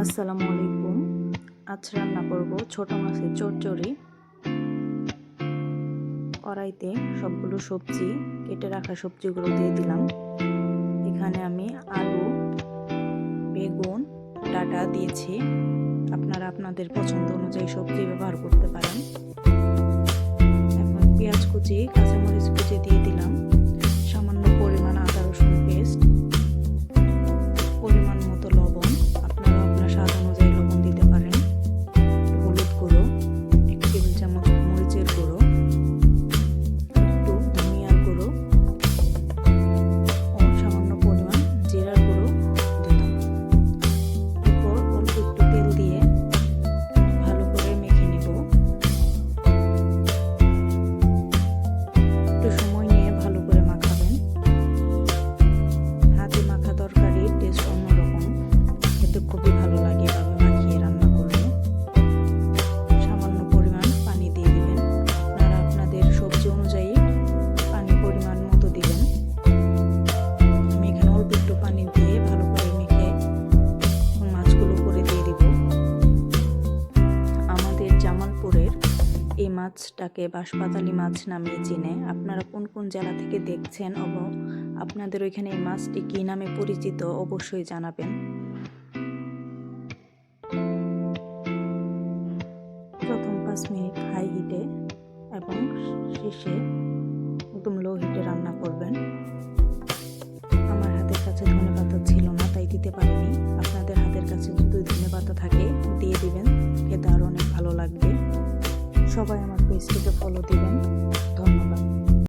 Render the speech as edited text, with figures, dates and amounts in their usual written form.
আসসালামু আলাইকুম। আজ রান্না করব ছোট মাছের চচ্চড়ি। কড়াইতে সবগুলো সবজি কেটে রাখা সবজিগুলো দিয়ে দিলাম। এখানে আমি আলু, বেগুন, ডাঁটা দিয়েছি। আপনারা আপনাদের পছন্দ অনুযায়ী সবজি ব্যবহার করতে পারেন। এখন পেঁয়াজ কুচি, কাঁচামরিচ কুচি দিয়ে দিলাম। সামান্য পরিমাণ আদা রসুন পেস্ট, পরিমাণ মতো লবণ, আপনারা আপনার স্বাদ অনুযায়ী লবণ দিতে পারেন। হলুদ গুঁড়ো, 1 টেবিল চামচ মরিচের গুঁড়ো, একটু ধনিয়ার গুঁড়ো ও সামান্য পরিমাণ জিরার গুঁড়ো দিলাম। এরপর অল্প একটু তেল দিয়ে ভালো করে মেখে নেব। একটু সময় নিয়ে ভালো করে মাখাবেন। হাতে মাখা তরকারির টেস্ট অন্যরকম, খেতে খুবই ভালো লাগে এভাবে মাখিয়ে রান্না করলে। সামান্য পরিমাণ পানি দিয়ে দিবেন। আপনারা আপনাদের সবজি অনুযায়ী পানি পরিমাণ মতো দিবেন। আমি এখানে অল্প একটু পানি দিয়ে ভালো করে মেখে মাছগুলো করে দিয়ে দিব। আমাদের জামালপুরের এই মাছটাকে বাঁশপাতালি মাছ নামে চিনে। আপনারা কোন কোন জেলা থেকে দেখছেন এবং আপনাদের ওইখানে এই মাছটি কী নামে পরিচিত অবশ্যই জানাবেন। প্রথম 5 মিনিট হাই হিটে এবং শেষে একদম লো হিটে রান্না করবেন। আমার হাতের কাছে ধনেপাতা ছিল না, তাই দিতে পারিনি। আপনাদের হাতের কাছে যদি ধনেপাতা থাকে দিয়ে দিবেন, খেতে আরও অনেক ভালো লাগবে। সবাই আমার পেজটিকে ফলো দিবেন। ধন্যবাদ।